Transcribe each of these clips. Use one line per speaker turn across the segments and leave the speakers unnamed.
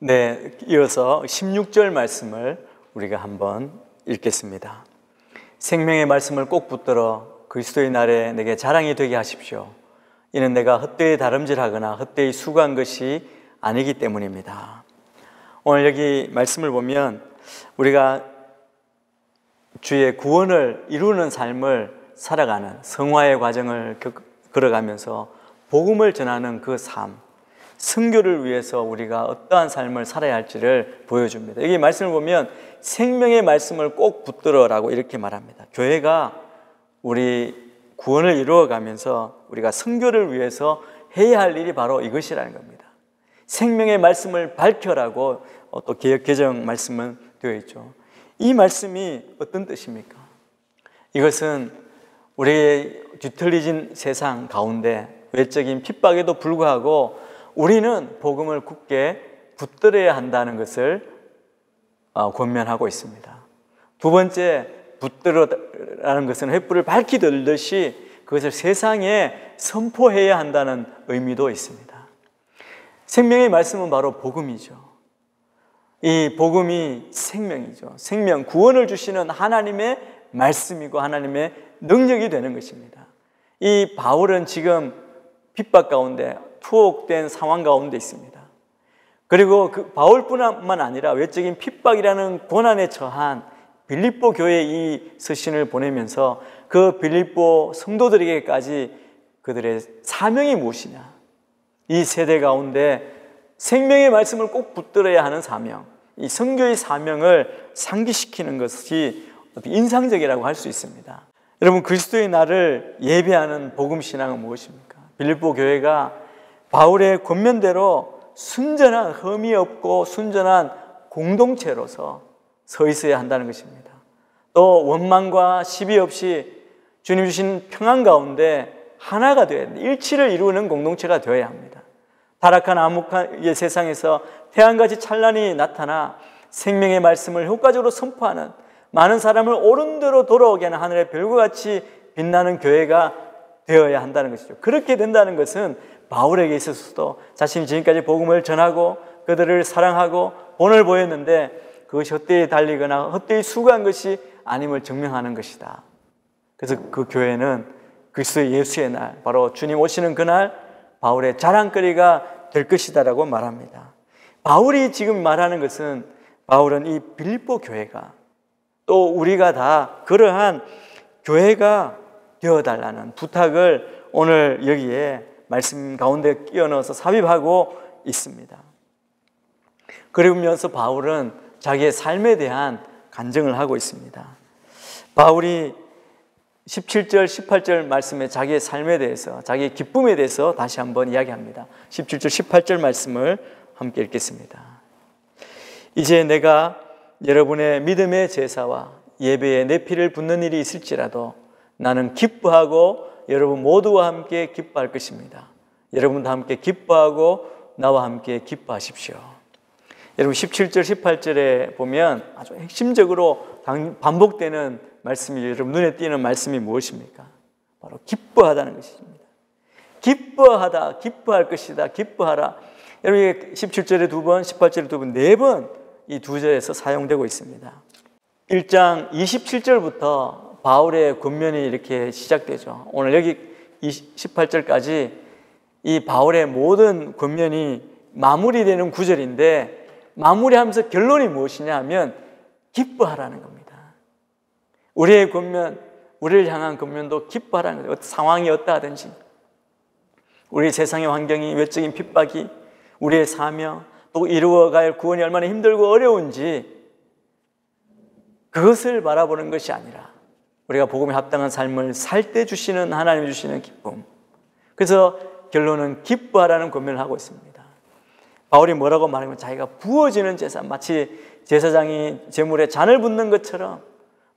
네, 이어서 16절 말씀을 우리가 한번 읽겠습니다. 생명의 말씀을 꼭 붙들어 그리스도의 날에 내게 자랑이 되게 하십시오. 이는 내가 헛되이 다름질하거나 헛되이 수고한 것이 아니기 때문입니다. 오늘 여기 말씀을 보면 우리가 주의 구원을 이루는 삶을 살아가는 성화의 과정을 걸어가면서 복음을 전하는 그 삶, 선교를 위해서 우리가 어떠한 삶을 살아야 할지를 보여줍니다. 여기 말씀을 보면 생명의 말씀을 꼭 붙들어라고 이렇게 말합니다. 교회가 우리 구원을 이루어가면서 우리가 선교를 위해서 해야 할 일이 바로 이것이라는 겁니다. 생명의 말씀을 밝혀라고 또 개역 개정 말씀은 되어 있죠. 이 말씀이 어떤 뜻입니까? 이것은 우리의 뒤틀리진 세상 가운데 외적인 핍박에도 불구하고 우리는 복음을 굳게 붙들어야 한다는 것을 권면하고 있습니다. 두 번째, 붙들어라는 것은 횃불을 밝히 들듯이 그것을 세상에 선포해야 한다는 의미도 있습니다. 생명의 말씀은 바로 복음이죠. 이 복음이 생명이죠. 생명, 구원을 주시는 하나님의 말씀이고 하나님의 능력이 되는 것입니다. 이 바울은 지금 핍박 가운데 투옥된 상황 가운데 있습니다. 그리고 그 바울뿐만 아니라 외적인 핍박이라는 고난에 처한 빌립보 교회에 이 서신을 보내면서 그 빌립보 성도들에게까지 그들의 사명이 무엇이냐, 이 세대 가운데 생명의 말씀을 꼭 붙들어야 하는 사명, 이 선교의 사명을 상기시키는 것이 인상적이라고 할 수 있습니다. 여러분, 그리스도의 날을 예배하는 복음신앙은 무엇입니까? 빌립보 교회가 바울의 권면대로 순전한, 흠이 없고 순전한 공동체로서 서 있어야 한다는 것입니다. 또 원망과 시비 없이 주님 주신 평안 가운데 하나가 되어야 합니다. 일치를 이루는 공동체가 되어야 합니다. 타락한 암흑한 세상에서 태양같이 찬란히 나타나 생명의 말씀을 효과적으로 선포하는, 많은 사람을 옳은 대로 돌아오게 하는 하늘의 별과 같이 빛나는 교회가 되어야 한다는 것이죠. 그렇게 된다는 것은 바울에게 있어서도 자신이 지금까지 복음을 전하고 그들을 사랑하고 본을 보였는데 그것이 헛되이 달리거나 헛되이 수고한 것이 아님을 증명하는 것이다. 그래서 그 교회는 그리스도 예수의 날, 바로 주님 오시는 그날 바울의 자랑거리가 될 것이다라고 말합니다. 바울이 지금 말하는 것은, 바울은 이 빌립보 교회가, 또 우리가 다 그러한 교회가 되어달라는 부탁을 오늘 여기에 말씀 가운데 끼워 넣어서 삽입하고 있습니다. 그러면서 바울은 자기의 삶에 대한 간증을 하고 있습니다. 바울이 17절, 18절 말씀에 자기의 삶에 대해서, 자기의 기쁨에 대해서 다시 한번 이야기합니다. 17절, 18절 말씀을 함께 읽겠습니다. 이제 내가 여러분의 믿음의 제사와 예배에 내 피를 붓는 일이 있을지라도 나는 기뻐하고 여러분 모두와 함께 기뻐할 것입니다. 여러분도 함께 기뻐하고 나와 함께 기뻐하십시오. 여러분 17절 18절에 보면 아주 핵심적으로 반복되는 말씀이, 여러분 눈에 띄는 말씀이 무엇입니까? 바로 기뻐하다는 것입니다. 기뻐하다, 기뻐할 것이다, 기뻐하라. 여러분 17절에 두 번, 18절에 두 번, 네 번 이 두 절에서 사용되고 있습니다. 1장 27절부터 바울의 권면이 이렇게 시작되죠. 오늘 여기 18절까지 이 바울의 모든 권면이 마무리되는 구절인데, 마무리하면서 결론이 무엇이냐 하면 기뻐하라는 겁니다. 우리의 권면, 우리를 향한 권면도 기뻐하라는 거예요. 상황이 어떠하든지, 우리 세상의 환경이, 외적인 핍박이, 우리의 사명, 또 이루어갈 구원이 얼마나 힘들고 어려운지 그것을 바라보는 것이 아니라 우리가 복음에 합당한 삶을 살 때 주시는, 하나님이 주시는 기쁨. 그래서 결론은 기뻐하라는 권면을 하고 있습니다. 바울이 뭐라고 말하면 자기가 부어지는 제사, 마치 제사장이 제물에 잔을 붓는 것처럼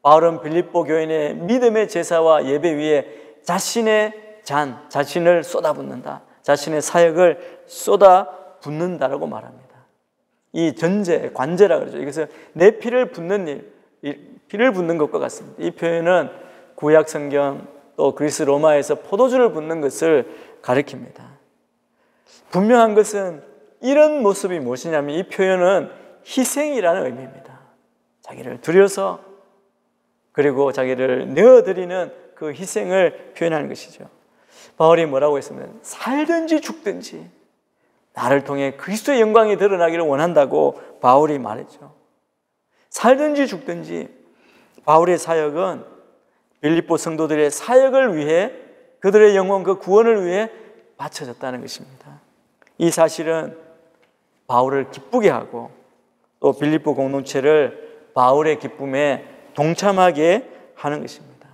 바울은 빌립보 교인의 믿음의 제사와 예배 위에 자신의 잔, 자신을 쏟아붓는다. 자신의 사역을 쏟아붓는다라고 말합니다. 이 전제, 관제라 그러죠. 이것은 내 피를 붓는 일, 피를 붓는 것과 같습니다. 이 표현은 구약 성경 또 그리스 로마에서 포도주를 붓는 것을 가리킵니다. 분명한 것은 이런 모습이 무엇이냐면 이 표현은 희생이라는 의미입니다. 자기를 들여서 그리고 자기를 내어드리는 그 희생을 표현하는 것이죠. 바울이 뭐라고 했으면 살든지 죽든지 나를 통해 그리스도의 영광이 드러나기를 원한다고 바울이 말했죠. 살든지 죽든지 바울의 사역은 빌립보 성도들의 사역을 위해 그들의 영혼 그 구원을 위해 바쳐졌다는 것입니다. 이 사실은 바울을 기쁘게 하고 또 빌립보 공동체를 바울의 기쁨에 동참하게 하는 것입니다.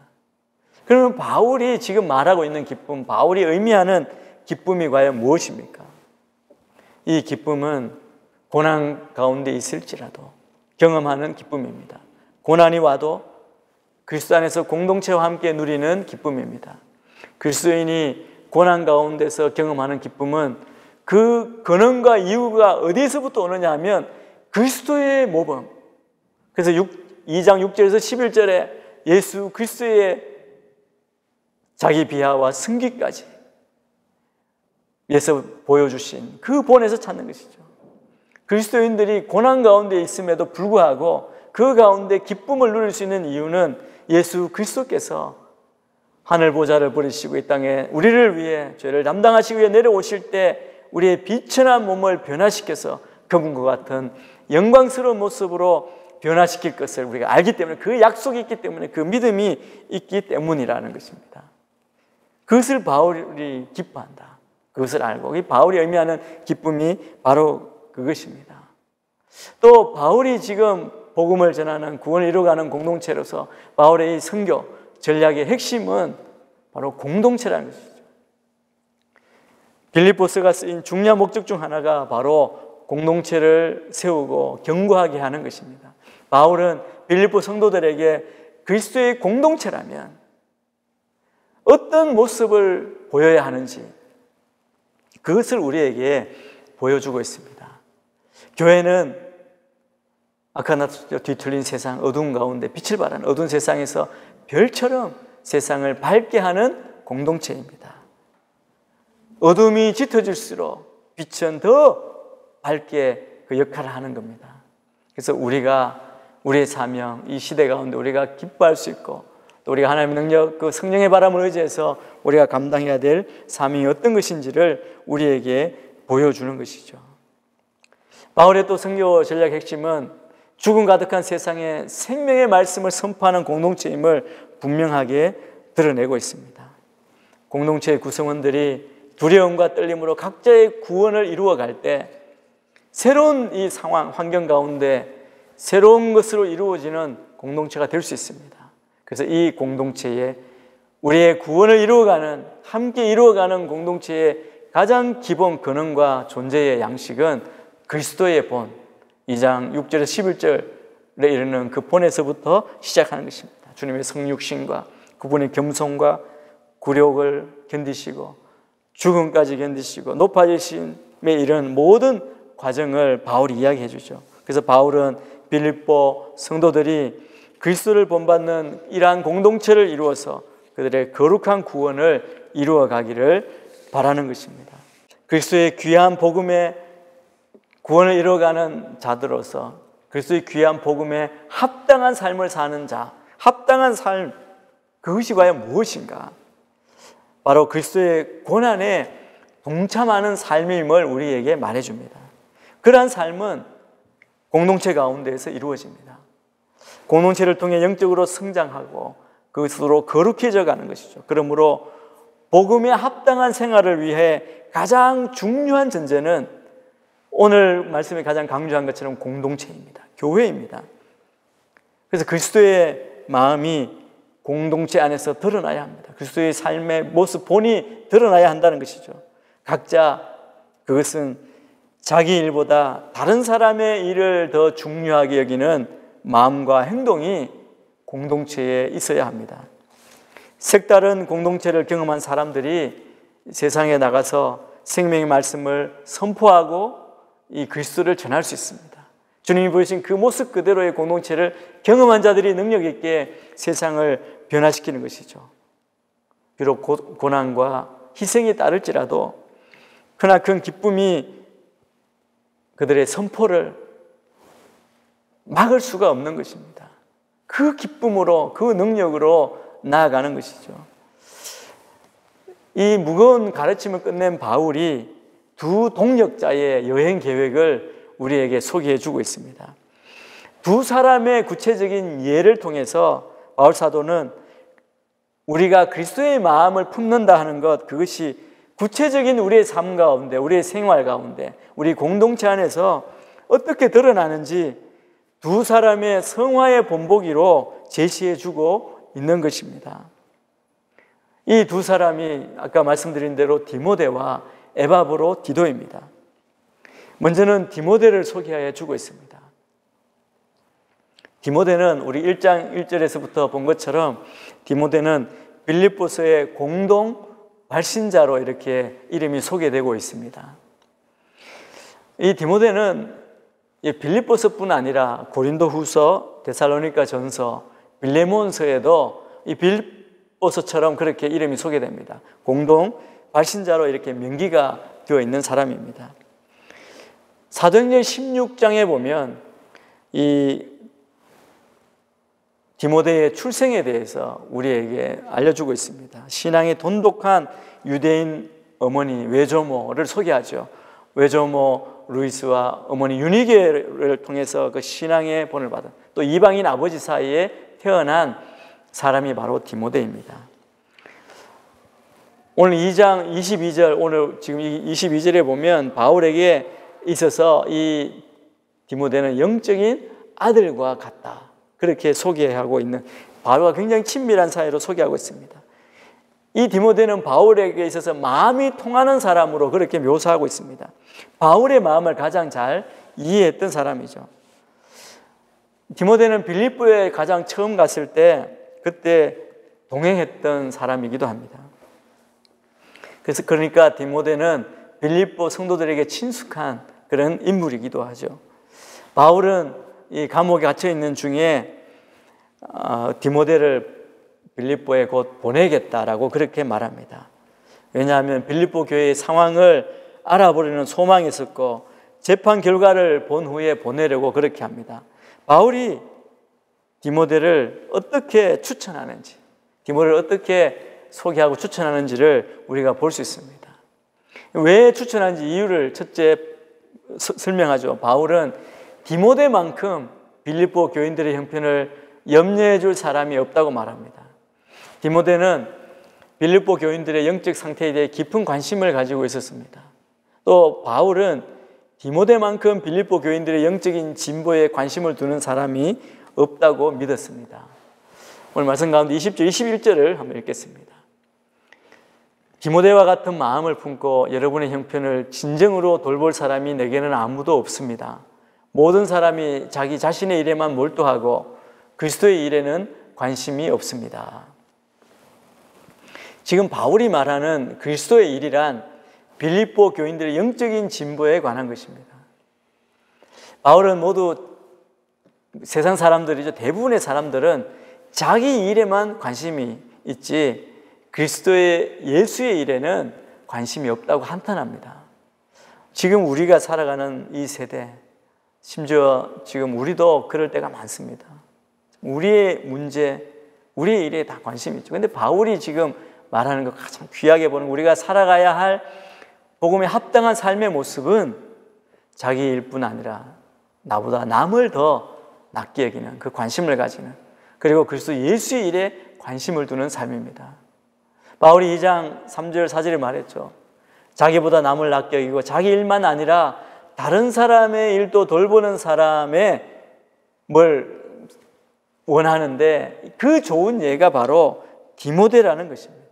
그러면 바울이 지금 말하고 있는 기쁨, 바울이 의미하는 기쁨이 과연 무엇입니까? 이 기쁨은 고난 가운데 있을지라도 경험하는 기쁨입니다. 고난이 와도 그리스도 안에서 공동체와 함께 누리는 기쁨입니다. 그리스도인이 고난 가운데서 경험하는 기쁨은 그 근원과 이유가 어디에서부터 오느냐 하면 그리스도의 모범. 그래서 2장 6절에서 11절에 예수 그리스도의 자기 비하와 승기까지 위에서 보여주신 그 본에서 찾는 것이죠. 그리스도인들이 고난 가운데 있음에도 불구하고 그 가운데 기쁨을 누릴 수 있는 이유는 예수 그리스도께서 하늘 보좌를 버리시고 이 땅에 우리를 위해 죄를 담당하시기 위해 내려오실 때 우리의 비천한 몸을 변화시켜서 그분과 같은 영광스러운 모습으로 변화시킬 것을 우리가 알기 때문에 그 약속이 있기 때문에 그 믿음이 있기 때문이라는 것입니다. 그것을 바울이 기뻐한다. 그것을 알고 이 바울이 의미하는 기쁨이 바로 그것입니다. 또 바울이 지금 복음을 전하는 구원을 이루어가는 공동체로서 바울의 이 선교 전략의 핵심은 바로 공동체라는 것이죠. 빌립보서가 쓰인 중요한 목적 중 하나가 바로 공동체를 세우고 견고하게 하는 것입니다. 바울은 빌립보 성도들에게 그리스도의 공동체라면 어떤 모습을 보여야 하는지 그것을 우리에게 보여주고 있습니다. 교회는 아까 나왔죠. 뒤틀린 세상, 어두운 가운데 빛을 발하는 어두운 세상에서 별처럼 세상을 밝게 하는 공동체입니다. 어둠이 짙어질수록 빛은 더 밝게 그 역할을 하는 겁니다. 그래서 우리의 사명, 이 시대 가운데 우리가 기뻐할 수 있고 또 우리가 하나님의 능력, 그 성령의 바람을 의지해서 우리가 감당해야 될 사명이 어떤 것인지를 우리에게 보여주는 것이죠. 바울의 또 선교 전략 핵심은 죽음 가득한 세상에 생명의 말씀을 선포하는 공동체임을 분명하게 드러내고 있습니다. 공동체의 구성원들이 두려움과 떨림으로 각자의 구원을 이루어갈 때 새로운 이 상황, 환경 가운데 새로운 것으로 이루어지는 공동체가 될 수 있습니다. 그래서 이 공동체에 우리의 구원을 이루어가는, 함께 이루어가는 공동체의 가장 기본 근원과 존재의 양식은 그리스도의 본, 2장 6절에서 11절에 이르는 그 본에서부터 시작하는 것입니다. 주님의 성육신과 그분의 겸손과 굴욕을 견디시고 죽음까지 견디시고 높아지심에 이른 모든 과정을 바울이 이야기해 주죠. 그래서 바울은 빌립보 성도들이 그리스도를 본받는 이러한 공동체를 이루어서 그들의 거룩한 구원을 이루어 가기를 바라는 것입니다. 그리스도의 귀한 복음에 구원을 이루어가는 자들로서 그리스도의 귀한 복음에 합당한 삶을 사는 자, 합당한 삶, 그것이 과연 무엇인가? 바로 그리스도의 고난에 동참하는 삶임을 우리에게 말해줍니다. 그러한 삶은 공동체 가운데에서 이루어집니다. 공동체를 통해 영적으로 성장하고 그것으로 거룩해져 가는 것이죠. 그러므로 복음에 합당한 생활을 위해 가장 중요한 전제는 오늘 말씀에 가장 강조한 것처럼 공동체입니다. 교회입니다. 그래서 그리스도의 마음이 공동체 안에서 드러나야 합니다. 그리스도의 삶의 모습, 본이 드러나야 한다는 것이죠. 각자 그것은 자기 일보다 다른 사람의 일을 더 중요하게 여기는 마음과 행동이 공동체에 있어야 합니다. 색다른 공동체를 경험한 사람들이 세상에 나가서 생명의 말씀을 선포하고 이 그리스도를 전할 수 있습니다. 주님이 보여주신 그 모습 그대로의 공동체를 경험한 자들이 능력 있게 세상을 변화시키는 것이죠. 비록 고난과 희생이 따를지라도 그러나 큰 기쁨이 그들의 선포를 막을 수가 없는 것입니다. 그 기쁨으로, 그 능력으로 나아가는 것이죠. 이 무거운 가르침을 끝낸 바울이 두 동역자의 여행 계획을 우리에게 소개해 주고 있습니다. 두 사람의 구체적인 예를 통해서 바울 사도는 우리가 그리스도의 마음을 품는다 하는 것, 그것이 구체적인 우리의 삶 가운데, 우리의 생활 가운데, 우리 공동체 안에서 어떻게 드러나는지 두 사람의 성화의 본보기로 제시해 주고 있는 것입니다. 이 두 사람이 아까 말씀드린 대로 디모데와 에바브로 디도입니다. 먼저는 디모데를 소개해 주고 있습니다. 디모데는 우리 1장 1절에서부터 본 것처럼 디모데는 빌립보서의 공동 발신자로 이렇게 이름이 소개되고 있습니다. 이 디모데는 빌립보서뿐 아니라 고린도후서, 데살로니가 전서, 빌레몬서에도 이 빌립보서처럼 그렇게 이름이 소개됩니다. 공동 발신자로 이렇게 명기가 되어 있는 사람입니다. 사도행전 16장에 보면 이 디모데의 출생에 대해서 우리에게 알려주고 있습니다. 신앙이 돈독한 유대인 어머니 외조모를 소개하죠. 외조모 루이스와 어머니 유니게를 통해서 그 신앙의 본을 받은 또 이방인 아버지 사이에 태어난 사람이 바로 디모데입니다. 오늘 2장 22절, 오늘 지금 22절에 보면 바울에게 있어서 이 디모데는 영적인 아들과 같다. 그렇게 소개하고 있는, 바울과 굉장히 친밀한 사이로 소개하고 있습니다. 이 디모데는 바울에게 있어서 마음이 통하는 사람으로 그렇게 묘사하고 있습니다. 바울의 마음을 가장 잘 이해했던 사람이죠. 디모데는 빌립보에 가장 처음 갔을 때 그때 동행했던 사람이기도 합니다. 그래서 그러니까 디모데는 빌립보 성도들에게 친숙한 그런 인물이기도 하죠. 바울은 이 감옥에 갇혀 있는 중에 디모데를 빌립보에 곧 보내겠다라고 그렇게 말합니다. 왜냐하면 빌립보 교회의 상황을 알아보려는 소망이 있었고 재판 결과를 본 후에 보내려고 그렇게 합니다. 바울이 디모데를 어떻게 추천하는지, 디모데를 어떻게 소개하고 추천하는지를 우리가 볼 수 있습니다. 왜 추천하는지 이유를 첫째 설명하죠. 바울은 디모데만큼 빌립보 교인들의 형편을 염려해 줄 사람이 없다고 말합니다. 디모데는 빌립보 교인들의 영적 상태에 대해 깊은 관심을 가지고 있었습니다. 또 바울은 디모데만큼 빌립보 교인들의 영적인 진보에 관심을 두는 사람이 없다고 믿었습니다. 오늘 말씀 가운데 20절, 21절을 한번 읽겠습니다. 디모데와 같은 마음을 품고 여러분의 형편을 진정으로 돌볼 사람이 내게는 아무도 없습니다. 모든 사람이 자기 자신의 일에만 몰두하고 그리스도의 일에는 관심이 없습니다. 지금 바울이 말하는 그리스도의 일이란 빌립보 교인들의 영적인 진보에 관한 것입니다. 바울은 모두 세상 사람들이죠. 대부분의 사람들은 자기 일에만 관심이 있지 그리스도의 예수의 일에는 관심이 없다고 한탄합니다. 지금 우리가 살아가는 이 세대, 심지어 지금 우리도 그럴 때가 많습니다. 우리의 문제, 우리의 일에 다 관심이 있죠. 그런데 바울이 지금 말하는 것 가장 귀하게 보는 우리가 살아가야 할 복음에 합당한 삶의 모습은 자기 일뿐 아니라 나보다 남을 더 낫게 여기는 그 관심을 가지는, 그리고 그리스도 예수의 일에 관심을 두는 삶입니다. 바울이 2장 3절 4절에 말했죠. 자기보다 남을 낫게 여기고 자기 일만 아니라 다른 사람의 일도 돌보는 사람의 뭘 원하는데 그 좋은 예가 바로 디모데라는 것입니다.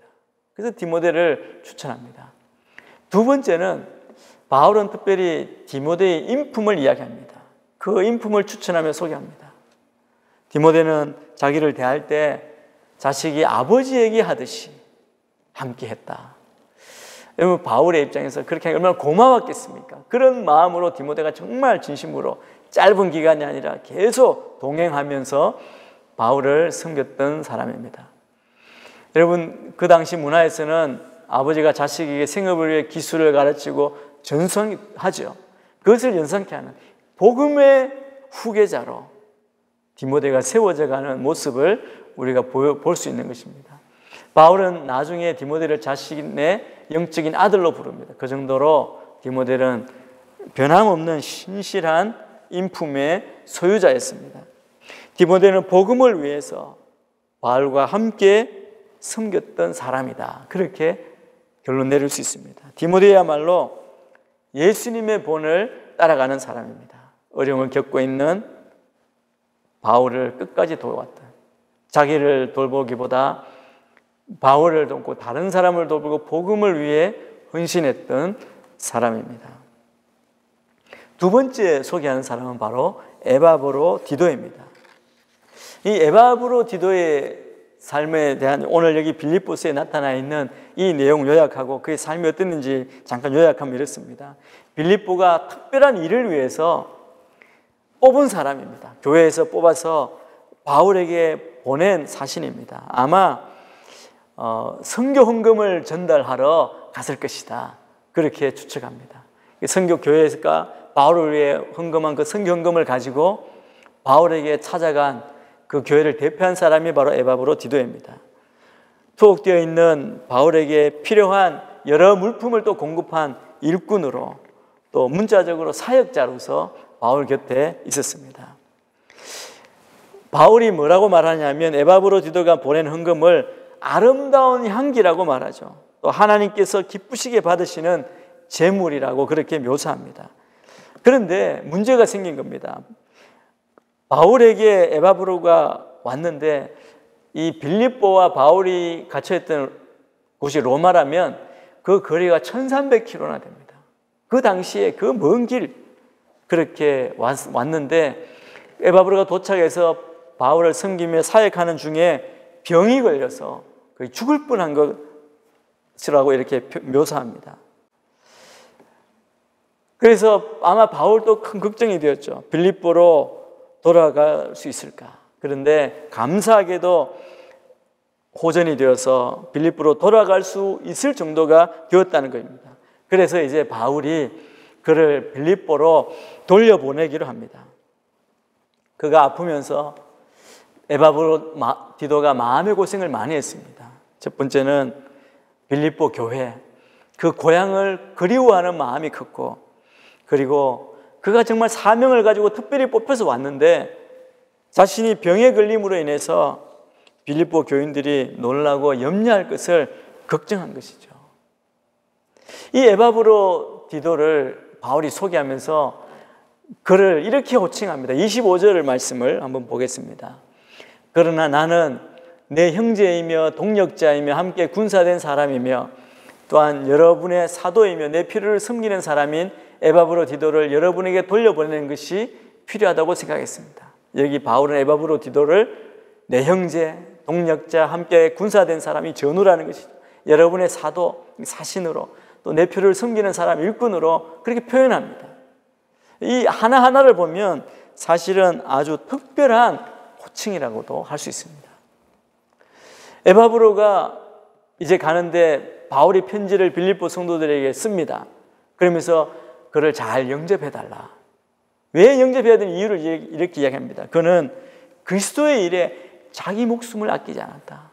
그래서 디모데를 추천합니다. 두 번째는 바울은 특별히 디모데의 인품을 이야기합니다. 그 인품을 추천하며 소개합니다. 디모데는 자기를 대할 때 자식이 아버지에게 하듯이 함께 했다. 여러분, 바울의 입장에서 그렇게 하니 얼마나 고마웠겠습니까? 그런 마음으로 디모데가 정말 진심으로 짧은 기간이 아니라 계속 동행하면서 바울을 섬겼던 사람입니다. 여러분, 그 당시 문화에서는 아버지가 자식에게 생업을 위해 기술을 가르치고 전송하죠. 그것을 연상케 하는 복음의 후계자로 디모데가 세워져 가는 모습을 우리가 볼 수 있는 것입니다. 바울은 나중에 디모데를 자신의 영적인 아들로 부릅니다. 그 정도로 디모데는 변함없는 신실한 인품의 소유자였습니다. 디모데는 복음을 위해서 바울과 함께 섬겼던 사람이다. 그렇게 결론 내릴 수 있습니다. 디모데야말로 예수님의 본을 따라가는 사람입니다. 어려움을 겪고 있는 바울을 끝까지 도왔다. 자기를 돌보기보다 바울을 돕고 다른 사람을 돌보고 복음을 위해 헌신했던 사람입니다. 두 번째 소개하는 사람은 바로 에바브로 디도입니다. 이 에바브로 디도의 삶에 대한 오늘 여기 빌립보서에 나타나 있는 이 내용 요약하고 그의 삶이 어땠는지 잠깐 요약하면 이렇습니다. 빌립보가 특별한 일을 위해서 뽑은 사람입니다. 교회에서 뽑아서 바울에게 보낸 사신입니다. 아마 선교 헌금을 전달하러 갔을 것이다. 그렇게 추측합니다. 선교 교회가 바울을 위해 헌금한 그 선교 헌금을 가지고 바울에게 찾아간 그 교회를 대표한 사람이 바로 에바브로 디도입니다. 투옥되어 있는 바울에게 필요한 여러 물품을 또 공급한 일꾼으로 또 문자적으로 사역자로서 바울 곁에 있었습니다. 바울이 뭐라고 말하냐면 에바브로 디도가 보낸 헌금을 아름다운 향기라고 말하죠. 또 하나님께서 기쁘시게 받으시는 제물이라고 그렇게 묘사합니다. 그런데 문제가 생긴 겁니다. 바울에게 에바브로가 왔는데 이 빌립보와 바울이 갇혀있던 곳이 로마라면 그 거리가 1300km나 됩니다. 그 당시에 그 먼 길 그렇게 왔는데 에바브로가 도착해서 바울을 섬기며 사역하는 중에 병이 걸려서 거의 죽을 뻔한 것이라고 이렇게 묘사합니다. 그래서 아마 바울도 큰 걱정이 되었죠. 빌립보로 돌아갈 수 있을까? 그런데 감사하게도 호전이 되어서 빌립보로 돌아갈 수 있을 정도가 되었다는 겁니다. 그래서 이제 바울이 그를 빌립보로 돌려보내기로 합니다. 그가 아프면서 에바브로 디도가 마음의 고생을 많이 했습니다. 첫 번째는 빌립보 교회, 그 고향을 그리워하는 마음이 컸고, 그리고 그가 정말 사명을 가지고 특별히 뽑혀서 왔는데 자신이 병에 걸림으로 인해서 빌립보 교인들이 놀라고 염려할 것을 걱정한 것이죠. 이 에바브로 디도를 바울이 소개하면서 그를 이렇게 호칭합니다. 25절 말씀을 한번 보겠습니다. 그러나 나는 내 형제이며 동력자이며 함께 군사된 사람이며 또한 여러분의 사도이며 내 필요를 섬기는 사람인 에바브로 디도를 여러분에게 돌려보내는 것이 필요하다고 생각했습니다. 여기 바울은 에바브로 디도를 내 형제, 동력자, 함께 군사된 사람이 전우라는 것이죠. 여러분의 사도, 사신으로 또 내 필요를 섬기는 사람, 일꾼으로 그렇게 표현합니다. 이 하나하나를 보면 사실은 아주 특별한 호칭이라고도 할 수 있습니다. 에바브로가 이제 가는데 바울이 편지를 빌립보 성도들에게 씁니다. 그러면서 그를 잘 영접해달라. 왜 영접해야 되는 이유를 이렇게 이야기합니다. 그는 그리스도의 일에 자기 목숨을 아끼지 않았다.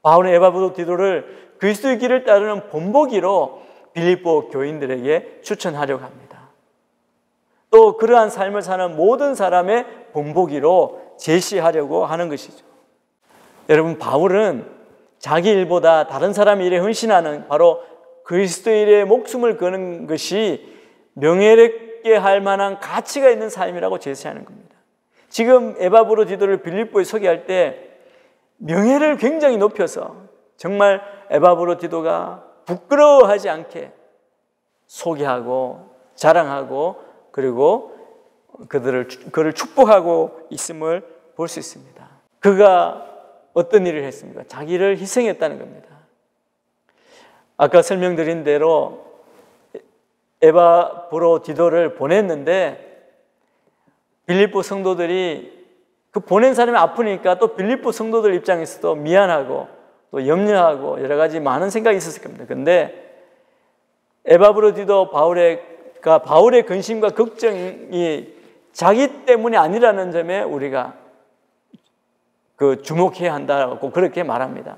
바울은 에바브로 디도를 그리스도의 길을 따르는 본보기로 빌립보 교인들에게 추천하려고 합니다. 또 그러한 삶을 사는 모든 사람의 본보기로 제시하려고 하는 것이죠. 여러분, 바울은 자기 일보다 다른 사람의 일에 헌신하는 바로 그리스도의 일에 목숨을 거는 것이 명예롭게 할 만한 가치가 있는 삶이라고 제시하는 겁니다. 지금 에바브로 디도를 빌립보에 소개할 때 명예를 굉장히 높여서 정말 에바브로 디도가 부끄러워하지 않게 소개하고 자랑하고 그리고 그를 축복하고 있음을 볼 수 있습니다. 그가 어떤 일을 했습니까? 자기를 희생했다는 겁니다. 아까 설명드린 대로 에바브로 디도를 보냈는데 빌립보 성도들이 그 보낸 사람이 아프니까 또 빌립보 성도들 입장에서도 미안하고 또 염려하고 여러 가지 많은 생각이 있었을 겁니다. 그런데 에바브로 디도 바울의 바울의 근심과 걱정이 자기 때문이 아니라는 점에 우리가 주목해야 한다고 그렇게 말합니다.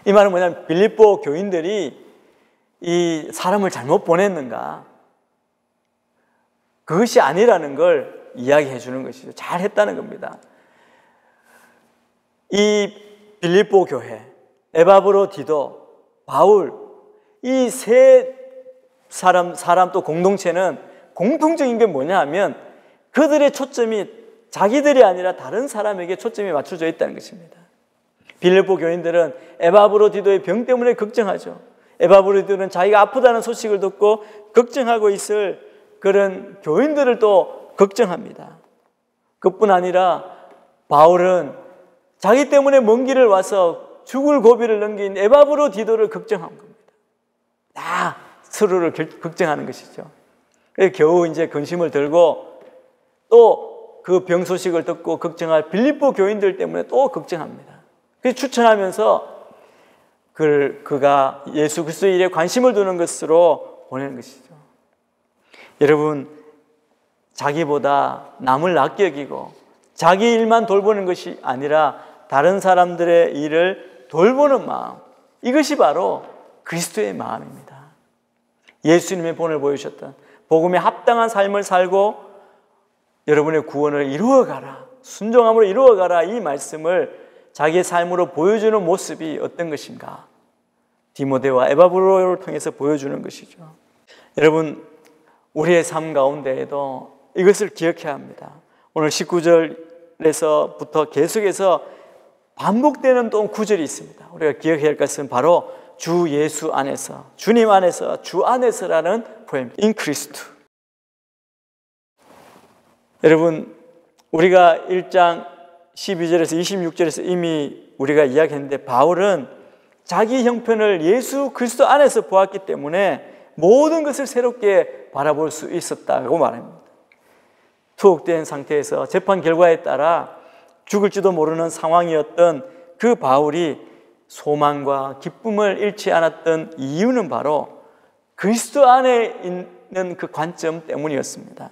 이 말은 뭐냐면 빌립보 교인들이 이 사람을 잘못 보냈는가? 그것이 아니라는 걸 이야기해 주는 것이죠. 잘했다는 겁니다. 이 빌립보 교회, 에바브로디도, 바울, 이 세 사람 또 공동체는 공통적인 게 뭐냐 하면 그들의 초점이 자기들이 아니라 다른 사람에게 초점이 맞춰져 있다는 것입니다. 빌립보 교인들은 에바브로디도의 병 때문에 걱정하죠. 에바브로디도는 자기가 아프다는 소식을 듣고 걱정하고 있을 그런 교인들을 또 걱정합니다. 그뿐 아니라 바울은 자기 때문에 먼 길을 와서 죽을 고비를 넘긴 에바브로디도를 걱정한 겁니다. 다 서로를 걱정하는 것이죠. 겨우 이제 근심을 들고 또 그 병 소식을 듣고 걱정할 빌립보 교인들 때문에 또 걱정합니다. 그래서 추천하면서 그가 예수 그리스도의 일에 관심을 두는 것으로 보내는 것이죠. 여러분, 자기보다 남을 낫게 여기고 자기 일만 돌보는 것이 아니라 다른 사람들의 일을 돌보는 마음, 이것이 바로 그리스도의 마음입니다. 예수님의 본을 보여주셨던 복음에 합당한 삶을 살고 여러분의 구원을 이루어가라, 순종함으로 이루어가라, 이 말씀을 자기의 삶으로 보여주는 모습이 어떤 것인가? 디모데와 에바브로를 통해서 보여주는 것이죠. 여러분, 우리의 삶 가운데에도 이것을 기억해야 합니다. 오늘 19절에서부터 계속해서 반복되는 또 구절이 있습니다. 우리가 기억해야 할 것은 바로 주 예수 안에서, 주님 안에서, 주 안에서라는 포엠, in Christ. 여러분, 우리가 1장 12절에서 26절에서 이미 우리가 이야기했는데 바울은 자기 형편을 예수 그리스도 안에서 보았기 때문에 모든 것을 새롭게 바라볼 수 있었다고 말합니다. 투옥된 상태에서 재판 결과에 따라 죽을지도 모르는 상황이었던 그 바울이 소망과 기쁨을 잃지 않았던 이유는 바로 그리스도 안에 있는 그 관점 때문이었습니다.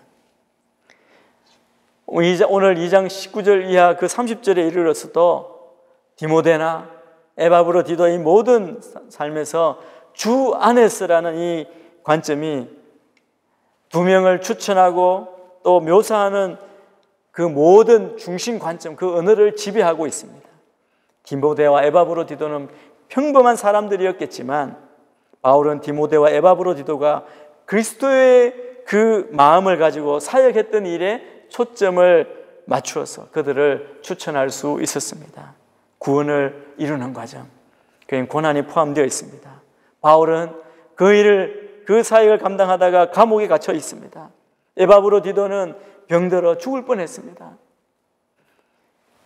오늘 2장 19절 이하 그 30절에 이르러서도 디모데나 에바브로디도의 모든 삶에서 주 안에서라는 이 관점이 두 명을 추천하고 또 묘사하는 그 모든 중심 관점, 그 언어를 지배하고 있습니다. 디모데와 에바브로디도는 평범한 사람들이었겠지만 바울은 디모데와 에바브로디도가 그리스도의 그 마음을 가지고 사역했던 일에 초점을 맞추어서 그들을 추천할 수 있었습니다. 구원을 이루는 과정, 그에 고난이 포함되어 있습니다. 바울은 그 사역을 감당하다가 감옥에 갇혀 있습니다. 에바브로디도는 병들어 죽을 뻔했습니다.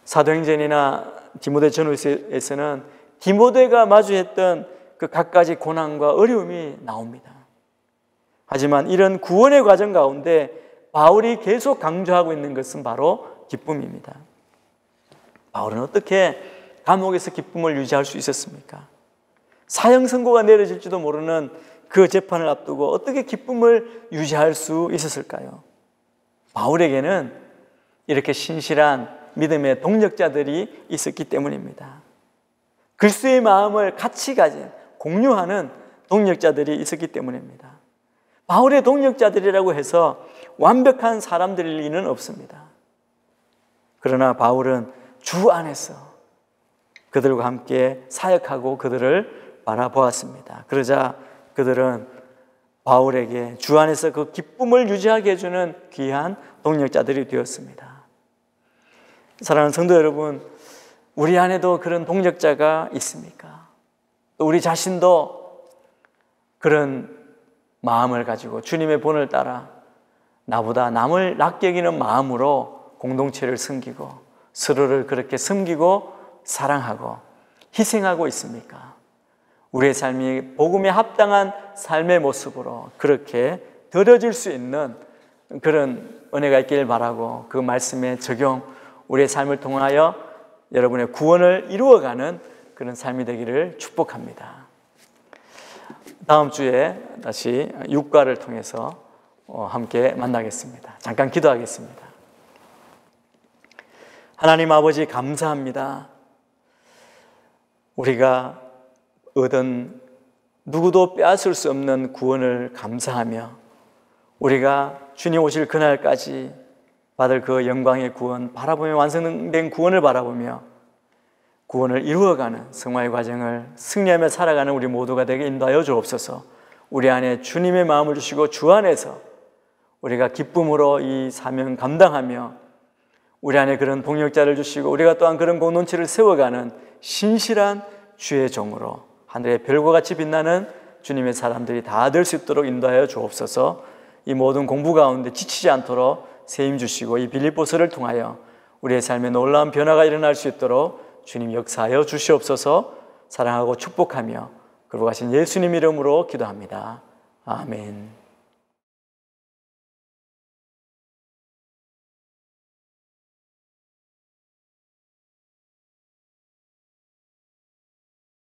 사도행전이나 디모데 전후에서는 디모데가 마주했던 그 갖가지 고난과 어려움이 나옵니다. 하지만 이런 구원의 과정 가운데 바울이 계속 강조하고 있는 것은 바로 기쁨입니다. 바울은 어떻게 감옥에서 기쁨을 유지할 수 있었습니까? 사형 선고가 내려질지도 모르는 그 재판을 앞두고 어떻게 기쁨을 유지할 수 있었을까요? 바울에게는 이렇게 신실한 믿음의 동력자들이 있었기 때문입니다. 그리스도의 마음을 같이 가진, 공유하는 동력자들이 있었기 때문입니다. 바울의 동력자들이라고 해서 완벽한 사람들일 리는 없습니다. 그러나 바울은 주 안에서 그들과 함께 사역하고 그들을 바라보았습니다. 그러자 그들은 바울에게 주 안에서 그 기쁨을 유지하게 해주는 귀한 동력자들이 되었습니다. 사랑하는 성도 여러분, 우리 안에도 그런 동력자가 있습니까? 또 우리 자신도 그런 마음을 가지고 주님의 본을 따라 나보다 남을 낫게 여기는 마음으로 공동체를 섬기고 서로를 그렇게 섬기고 사랑하고 희생하고 있습니까? 우리의 삶이 복음에 합당한 삶의 모습으로 그렇게 드려질 수 있는 그런 은혜가 있기를 바라고 그 말씀의 적용, 우리의 삶을 통하여 여러분의 구원을 이루어가는 그런 삶이 되기를 축복합니다. 다음 주에 다시 육과를 통해서 함께 만나겠습니다. 잠깐 기도하겠습니다. 하나님 아버지 감사합니다. 우리가 얻은 누구도 빼앗을 수 없는 구원을 감사하며 우리가 주님 오실 그날까지 받을 그 영광의 구원 바라보며 완성된 구원을 바라보며 구원을 이루어가는 성화의 과정을 승리하며 살아가는 우리 모두가 되게 인도하여 주옵소서. 우리 안에 주님의 마음을 주시고 주 안에서 우리가 기쁨으로 이 사명 감당하며 우리 안에 그런 동역자를 주시고 우리가 또한 그런 공동체를 세워가는 신실한 주의 종으로 하늘의 별과 같이 빛나는 주님의 사람들이 다 될 수 있도록 인도하여 주옵소서. 이 모든 공부 가운데 지치지 않도록 세임 주시고 이 빌립보서를 통하여 우리의 삶에 놀라운 변화가 일어날 수 있도록 주님 역사하여 주시옵소서. 사랑하고 축복하며 거룩하신 예수님 이름으로 기도합니다. 아멘.